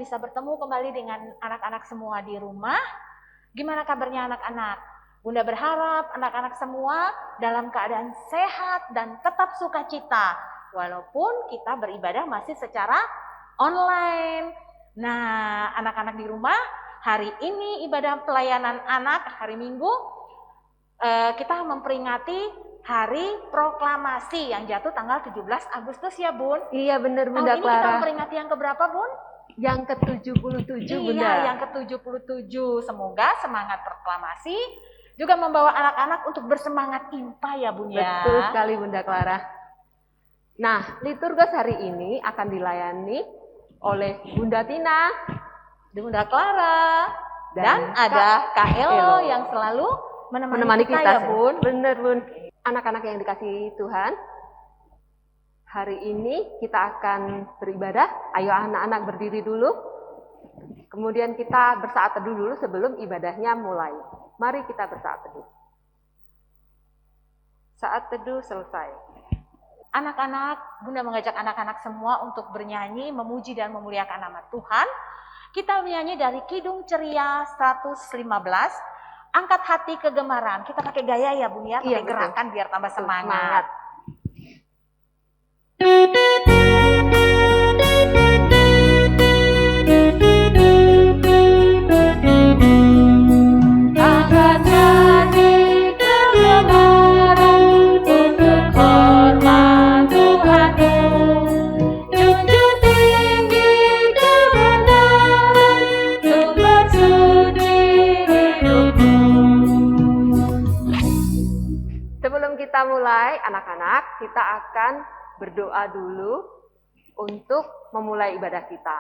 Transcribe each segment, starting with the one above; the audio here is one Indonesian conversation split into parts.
bisa bertemu kembali dengan anak-anak semua di rumah. Gimana kabarnya anak-anak? Bunda berharap anak-anak semua dalam keadaan sehat dan tetap sukacita, walaupun kita beribadah masih secara online. Nah, anak-anak di rumah, hari ini ibadah pelayanan anak, hari Minggu, kita memperingati Hari Proklamasi yang jatuh tanggal 17 Agustus ya Bun. Iya benar Bunda Tahun ini Clara. kita memperingati yang keberapa Bun? Yang ke-77 Bunda. Iya, yang ke-77. Semoga semangat proklamasi juga membawa anak-anak untuk bersemangat impa ya Bun ya. Betul sekali Bunda Clara. Nah, liturgos hari ini akan dilayani oleh Bunda Tina, Bunda Clara, dan ada Kak Elo yang selalu menemani kita ya Bun. Bener Bun. Anak-anak yang dikasihi Tuhan, hari ini kita akan beribadah. Ayo anak-anak berdiri dulu. Kemudian kita bersaat teduh dulu sebelum ibadahnya mulai. Mari kita bersaat teduh. Saat teduh selesai. Anak-anak, Bunda mengajak anak-anak semua untuk bernyanyi, memuji dan memuliakan nama Tuhan. Kita menyanyi dari Kidung Ceria 115. Angkat hati kegemaran. Kita pakai gaya ya Bun ya, pakai gerakan biar tambah semangat. Angkat hati kegemaran untuk hormat Tuhanmu. Junjung tinggi kebenaran, sumber suci hidupmu. Sebelum kita mulai, anak-anak, kita akan berdoa dulu untuk memulai ibadah kita.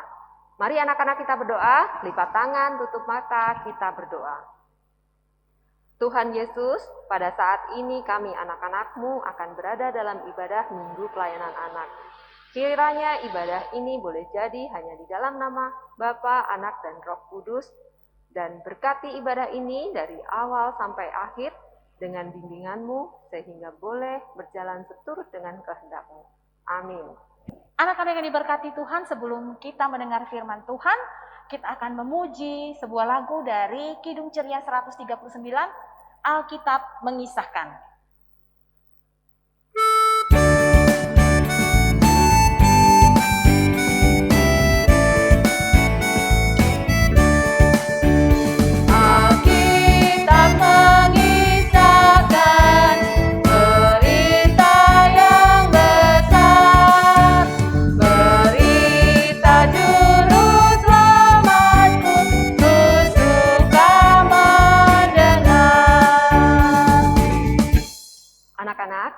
Mari anak-anak kita berdoa, lipat tangan, tutup mata, kita berdoa. Tuhan Yesus, pada saat ini kami anak-anak-Mu akan berada dalam ibadah Minggu Pelayanan Anak. Kiranya ibadah ini boleh jadi hanya di dalam nama Bapa, Anak, dan Roh Kudus, dan berkati ibadah ini dari awal sampai akhir, dengan bimbingan-Mu, sehingga boleh berjalan seturut dengan kehendak-Mu. Amin. Anak-anak yang diberkati Tuhan, sebelum kita mendengar firman Tuhan, kita akan memuji sebuah lagu dari Kidung Ceria 139, Alkitab Mengisahkan.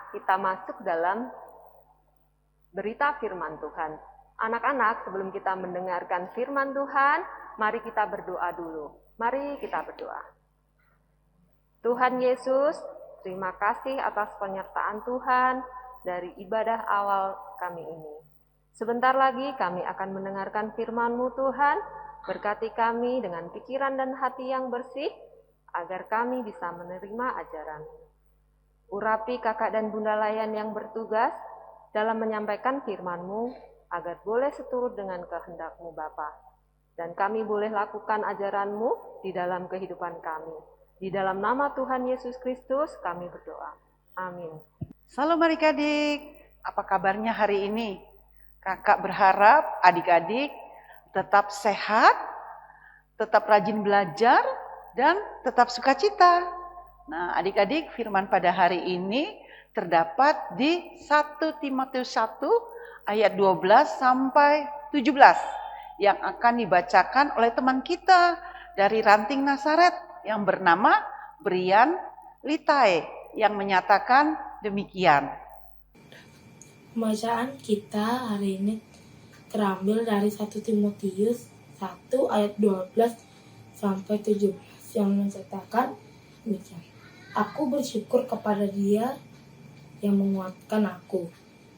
Kita masuk dalam berita firman Tuhan. Anak-anak, sebelum kita mendengarkan firman Tuhan, mari kita berdoa dulu. Mari kita berdoa. Tuhan Yesus, terima kasih atas penyertaan Tuhan dari ibadah awal kami ini. Sebentar lagi kami akan mendengarkan firman-Mu Tuhan. Berkati kami dengan pikiran dan hati yang bersih, agar kami bisa menerima ajaran-Mu. Urapi kakak dan bunda layan yang bertugas dalam menyampaikan firman-Mu, agar boleh seturut dengan kehendak-Mu Bapa. Dan kami boleh lakukan ajaran-Mu di dalam kehidupan kami. Di dalam nama Tuhan Yesus Kristus kami berdoa. Amin. Salam adik-adik, apa kabarnya hari ini? Kakak berharap adik-adik tetap sehat, tetap rajin belajar, dan tetap sukacita. Nah, adik-adik, firman pada hari ini terdapat di 1 Timotius 1 ayat 12 sampai 17 yang akan dibacakan oleh teman kita dari Ranting Nazaret yang bernama Brian Litae yang menyatakan demikian. Pembacaan kita hari ini terambil dari 1 Timotius 1 ayat 12 sampai 17 yang menyatakan demikian. Aku bersyukur kepada Dia yang menguatkan aku,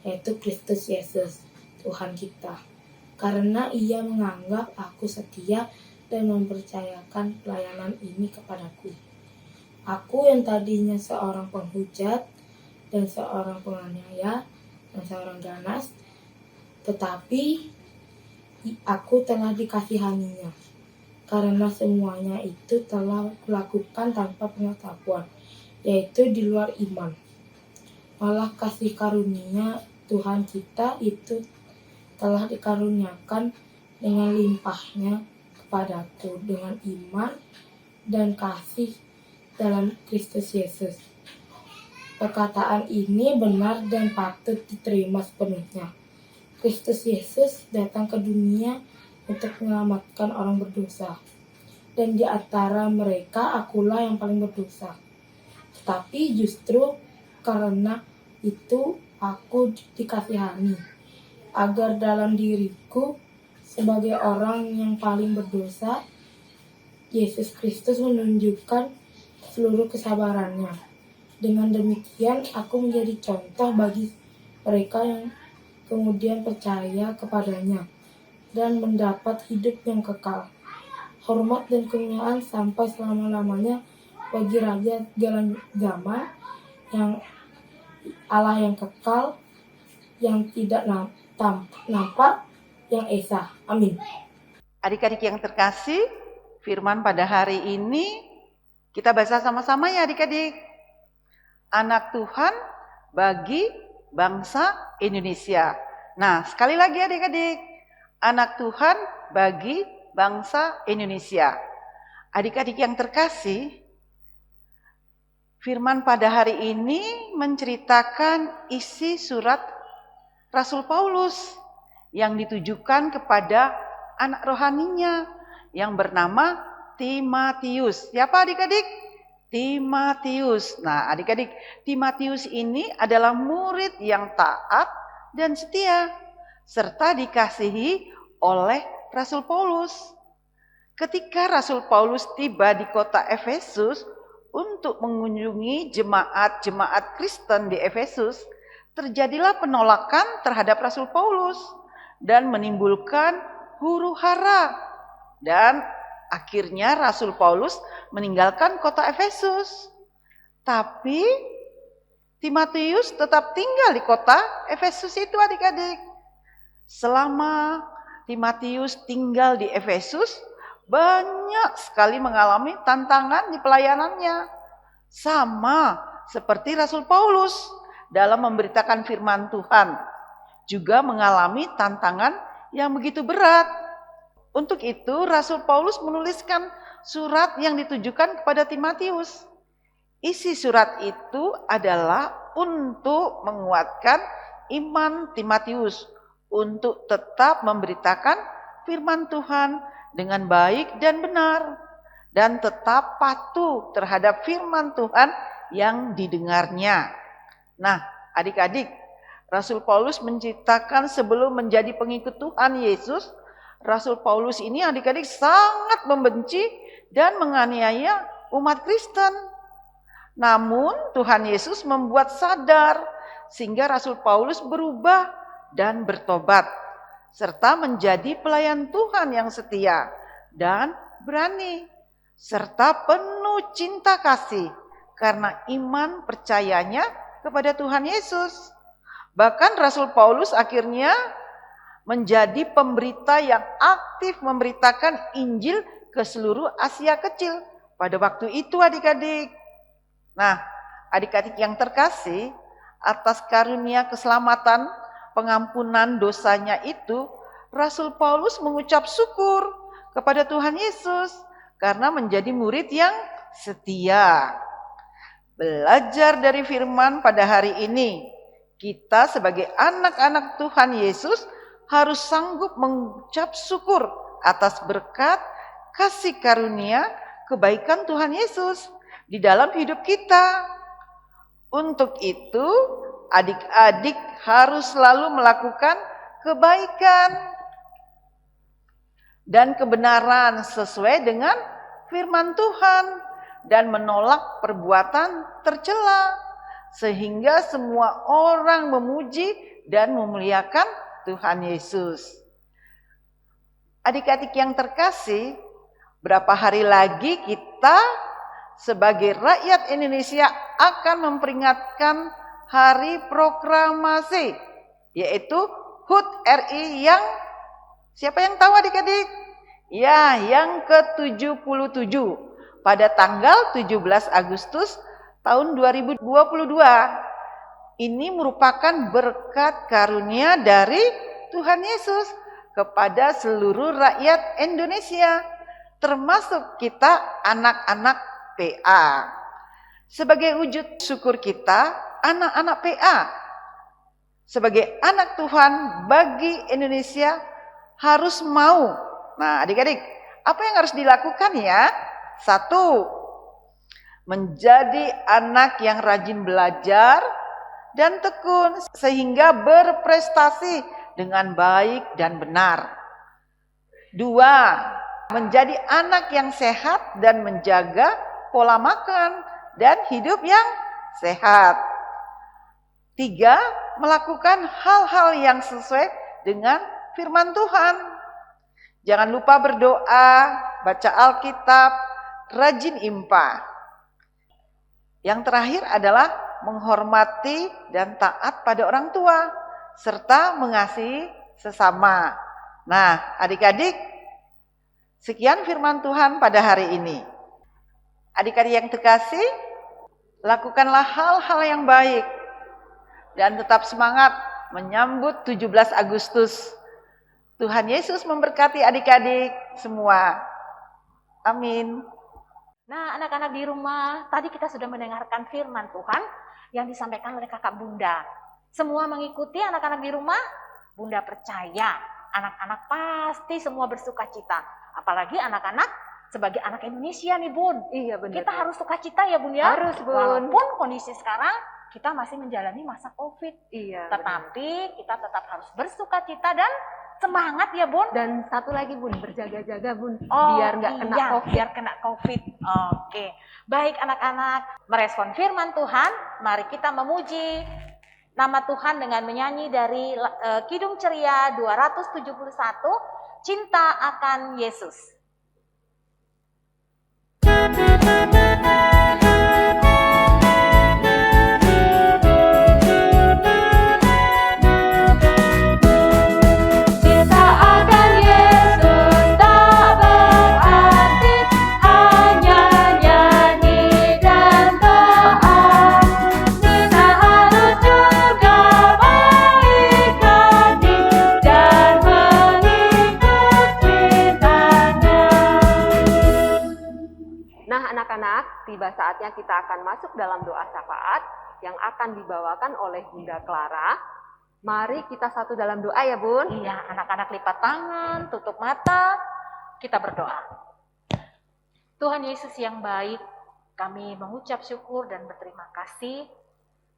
yaitu Kristus Yesus, Tuhan kita. Karena Ia menganggap aku setia dan mempercayakan pelayanan ini kepadaku. Aku yang tadinya seorang penghujat dan seorang penganiaya dan seorang ganas, tetapi aku telah dikasihaninya. Karena semuanya itu telah kulakukan tanpa pengetahuan, yaitu di luar iman. Malah kasih karunia Tuhan kita itu telah dikaruniakan dengan limpahnya kepadaku dengan iman dan kasih dalam Kristus Yesus. Perkataan ini benar dan patut diterima sepenuhnya. Kristus Yesus datang ke dunia untuk menyelamatkan orang berdosa. Dan di antara mereka akulah yang paling berdosa. Tetapi justru karena itu aku dikasihani, agar dalam diriku sebagai orang yang paling berdosa, Yesus Kristus menunjukkan seluruh kesabarannya. Dengan demikian aku menjadi contoh bagi mereka yang kemudian percaya kepadanya dan mendapat hidup yang kekal. Hormat dan kemuliaan sampai selama-lamanya bagi Raja Jalan Zaman, yang Allah yang kekal, yang tidak nampak, yang esa. Amin. Adik-adik yang terkasih, firman pada hari ini kita baca sama-sama ya adik-adik. Anak Tuhan bagi bangsa Indonesia. Nah, sekali lagi adik-adik. Anak Tuhan bagi bangsa Indonesia. Adik-adik yang terkasih, firman pada hari ini menceritakan isi surat Rasul Paulus yang ditujukan kepada anak rohaninya yang bernama Timotius. Siapa adik-adik? Timotius. Nah, adik-adik, Timotius ini adalah murid yang taat dan setia serta dikasihi oleh Rasul Paulus. Ketika Rasul Paulus tiba di kota Efesus untuk mengunjungi jemaat-jemaat Kristen di Efesus, terjadilah penolakan terhadap Rasul Paulus dan menimbulkan huru-hara. Dan akhirnya Rasul Paulus meninggalkan kota Efesus. Tapi Timotius tetap tinggal di kota Efesus itu adik-adik. Selama Timotius tinggal di Efesus, banyak sekali mengalami tantangan di pelayanannya. Sama seperti Rasul Paulus dalam memberitakan firman Tuhan, juga mengalami tantangan yang begitu berat. Untuk itu Rasul Paulus menuliskan surat yang ditujukan kepada Timotius. Isi surat itu adalah untuk menguatkan iman Timotius untuk tetap memberitakan firman Tuhan dengan baik dan benar, dan tetap patuh terhadap firman Tuhan yang didengarnya. Nah, adik-adik, Rasul Paulus menceritakan sebelum menjadi pengikut Tuhan Yesus, Rasul Paulus ini adik-adik sangat membenci dan menganiaya umat Kristen. Namun Tuhan Yesus membuat sadar sehingga Rasul Paulus berubah dan bertobat, serta menjadi pelayan Tuhan yang setia dan berani, serta penuh cinta kasih karena iman percayanya kepada Tuhan Yesus. Bahkan Rasul Paulus akhirnya menjadi pemberita yang aktif memberitakan Injil ke seluruh Asia Kecil pada waktu itu adik-adik. Nah, adik-adik yang terkasih, atas karunia keselamatan pengampunan dosanya itu, Rasul Paulus mengucap syukur kepada Tuhan Yesus karena menjadi murid yang setia. Belajar dari firman pada hari ini, kita sebagai anak-anak Tuhan Yesus harus sanggup mengucap syukur atas berkat, kasih karunia, kebaikan Tuhan Yesus di dalam hidup kita. Untuk itu, adik-adik harus selalu melakukan kebaikan dan kebenaran sesuai dengan firman Tuhan dan menolak perbuatan tercela sehingga semua orang memuji dan memuliakan Tuhan Yesus. Adik-adik yang terkasih, berapa hari lagi kita sebagai rakyat Indonesia akan memperingatkan Hari Proklamasi, yaitu HUT RI yang Siapa yang tahu adik-adik? Ya, yang ke-77 pada tanggal 17 Agustus tahun 2022. Ini merupakan berkat karunia dari Tuhan Yesus kepada seluruh rakyat Indonesia, termasuk kita anak-anak PA. Sebagai wujud syukur kita, anak-anak PA, sebagai anak Tuhan bagi Indonesia harus mau. Nah, adik-adik, apa yang harus dilakukan ya? 1, menjadi anak yang rajin belajar dan tekun sehingga berprestasi dengan baik dan benar. 2, menjadi anak yang sehat dan menjaga pola makan dan hidup yang sehat. 3, melakukan hal-hal yang sesuai dengan firman Tuhan. Jangan lupa berdoa, baca Alkitab, rajin impa. Yang terakhir adalah menghormati dan taat pada orang tua, serta mengasihi sesama. Nah, adik-adik, sekian firman Tuhan pada hari ini. Adik-adik yang terkasih, lakukanlah hal-hal yang baik dan tetap semangat menyambut 17 Agustus. Tuhan Yesus memberkati adik-adik semua. Amin. Nah, anak-anak di rumah, tadi kita sudah mendengarkan firman Tuhan yang disampaikan oleh kakak Bunda. Semua mengikuti anak-anak di rumah? Bunda percaya, anak-anak pasti semua bersuka cita. Apalagi anak-anak sebagai anak Indonesia nih Bun. Iya benar. Kita harus suka cita ya Bun ya. Harus Bun. Walaupun kondisi sekarang kita masih menjalani masa COVID. Iya. Tetapi kita tetap harus bersuka cita dan semangat ya Bun. Dan satu lagi Bun, berjaga-jaga Bun, Oh, biar nggak kena iya, COVID. biar kena COVID. Oke. Baik anak-anak, merespon firman Tuhan, mari kita memuji nama Tuhan dengan menyanyi dari Kidung Ceria 271, Cinta akan Yesus. Tiba saatnya kita akan masuk dalam doa syafaat yang akan dibawakan oleh Bunda Clara. Mari kita satu dalam doa ya Bun. Iya, anak-anak lipat tangan, tutup mata, kita berdoa. Tuhan Yesus yang baik, kami mengucap syukur dan berterima kasih.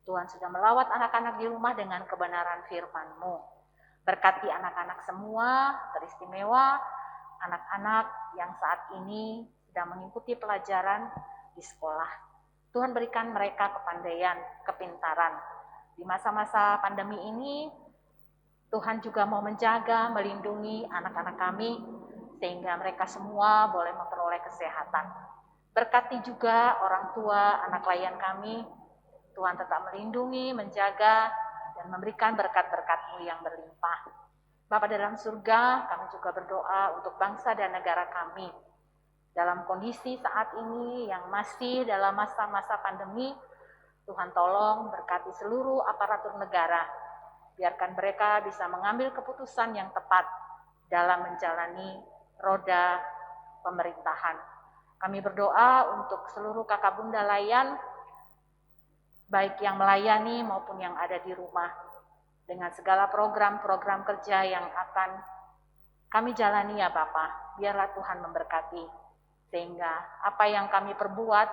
Tuhan sudah melawat anak-anak di rumah dengan kebenaran firman-Mu. Berkati anak-anak semua, teristimewa anak-anak yang saat ini sedang mengikuti pelajaran di sekolah. Tuhan berikan mereka kepandaian, kepintaran. Di masa-masa pandemi ini, Tuhan juga mau menjaga, melindungi anak-anak kami, sehingga mereka semua boleh memperoleh kesehatan. Berkati juga orang tua, anak klien kami, Tuhan tetap melindungi, menjaga, dan memberikan berkat-berkat-Mu yang berlimpah. Bapa dalam surga, kami juga berdoa untuk bangsa dan negara kami. Dalam kondisi saat ini yang masih dalam masa-masa pandemi, Tuhan tolong berkati seluruh aparatur negara. Biarkan mereka bisa mengambil keputusan yang tepat dalam menjalani roda pemerintahan. Kami berdoa untuk seluruh kakak bunda layan, baik yang melayani maupun yang ada di rumah. Dengan segala program-program kerja yang akan kami jalani ya Bapa, biarlah Tuhan memberkati. Sehingga apa yang kami perbuat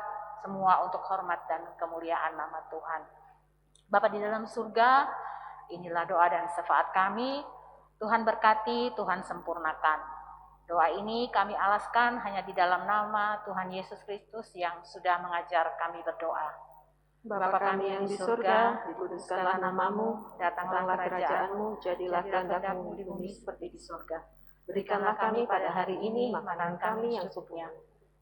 semua untuk hormat dan kemuliaan nama Tuhan. Bapa di dalam surga, inilah doa dan syafaat kami. Tuhan berkati, Tuhan sempurnakan. Doa ini kami alaskan hanya di dalam nama Tuhan Yesus Kristus yang sudah mengajar kami berdoa. Bapa kami yang di surga, dikuduskanlah nama-Mu, datanglah kerajaan-Mu, jadilah kehendak-Mu di bumi seperti di surga. Berikanlah kami pada hari ini makanan kami yang secukupnya.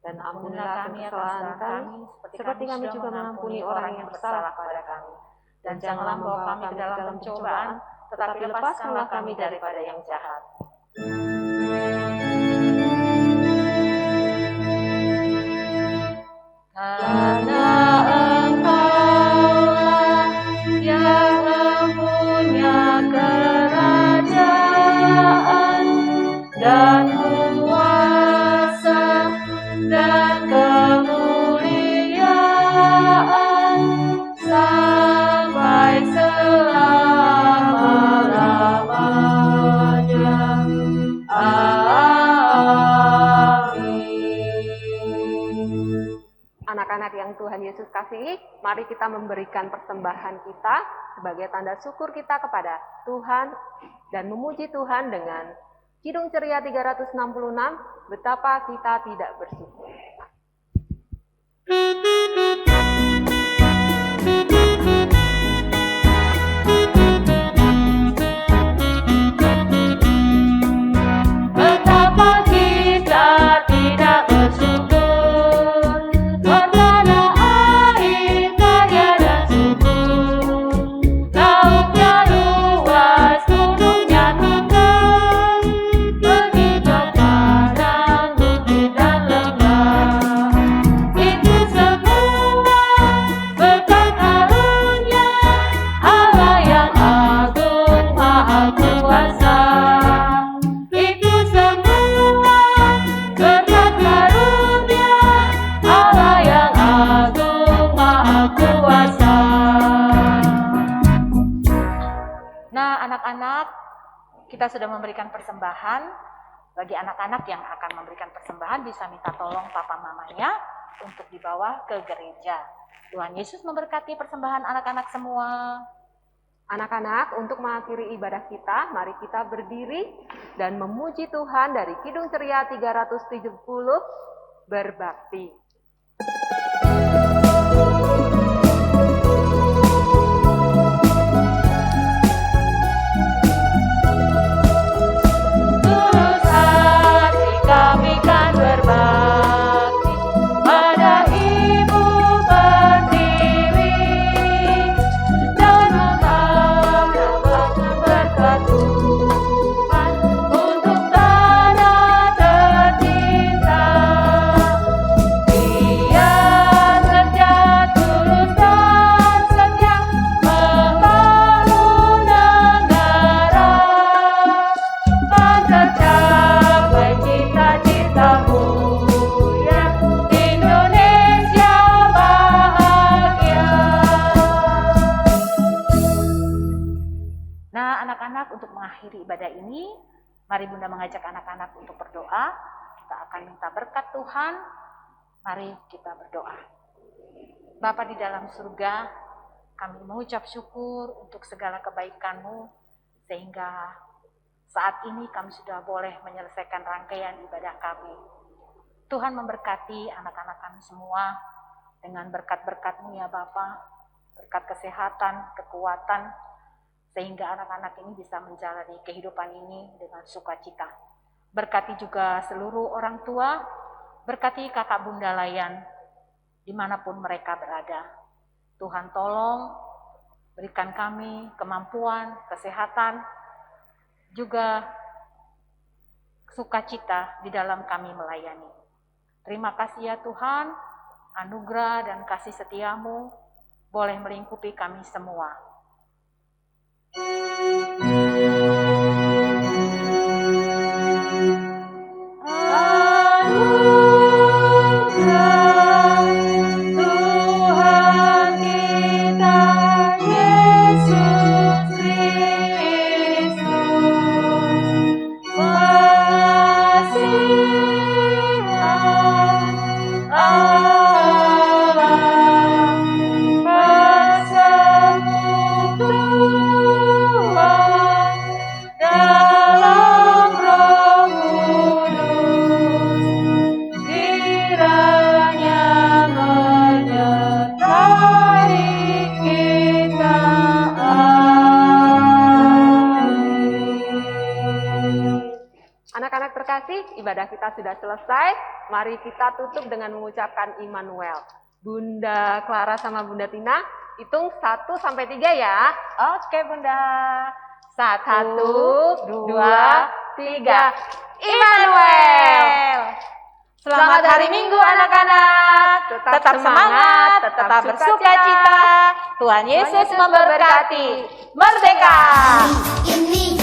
Dan ampunilah kami kesalahan kami, seperti kami juga mengampuni orang yang bersalah kepada kami. Dan janganlah membawa kami ke dalam pencobaan, tetapi lepaskanlah kami daripada yang jahat. Karena Engkaulah yang mempunyai kerajaan dan kuasa dan kemuliaan sampai selama-lamanya. Amin. Anak-anak yang Tuhan Yesus kasihi, mari kita memberikan persembahan kita sebagai tanda syukur kita kepada Tuhan dan memuji Tuhan dengan Kidung Ceria 366, betapa kita tidak bersyukur. Betapa kita tidak bersyukur, tanah air kaya dan subur, lautnya luas, gunungnya tunggal, begitu padang, bukit dan lembah. Itu semua berkat karunia Allah yang agung maha kuasa. Itu semua berkat karunia Allah yang agung maha kuasa. Nah, anak-anak, kita sudah memberikan persembahan. Bagi anak-anak yang akan memberikan persembahan bisa minta tolong papa mamanya untuk dibawa ke gereja. Tuhan Yesus memberkati persembahan anak-anak semua. Anak-anak, untuk mengakhiri ibadah kita, mari kita berdiri dan memuji Tuhan dari Kidung Ceria 370, berbakti. Tulus hati kami kan berbakti pada Ibu Pertiwi dan mengharapkan berkat Tuhan untuk tanah tercinta. Dia kerja tulus dan setia membangun negara, kan tercapai cita-citamu ya Indonesia bahagia. Nah, anak-anak, untuk mengakhiri ibadah ini, mari Bunda mengajak anak-anak untuk berdoa. Kita akan minta berkat Tuhan. Mari kita berdoa. Bapa di dalam surga, kami mengucap syukur untuk segala kebaikan-Mu, sehingga saat ini kami sudah boleh menyelesaikan rangkaian ibadah kami. Tuhan memberkati anak-anak kami semua dengan berkat-berkat-Mu ya Bapa, berkat kesehatan, kekuatan, sehingga anak-anak ini bisa menjalani kehidupan ini dengan sukacita. Berkati juga seluruh orang tua, berkati kakak bunda layan, dimanapun mereka berada. Tuhan tolong, berikan kami kemampuan, kesehatan, juga sukacita di dalam kami melayani. Terima kasih ya Tuhan, anugerah dan kasih setiamu boleh melingkupi kami semua. Anugerah Tuhan kita Yesus Kristus, kasihan Allah, persekutuan dalam Roh Kudus, kiranya menyertai kita. Amin. Anak-anak terkasih, ibadah kita sudah selesai. Mari kita tutup dengan mengucapkan Immanuel. Bunda Clara sama Bunda Tina, hitung 1 sampai 3 ya. Oke Bunda. 1, 2, 3. Immanuel. Selamat hari Minggu anak-anak. Tetap semangat, tetap bersuka cita. Tuhan Yesus memberkati. Merdeka! Ini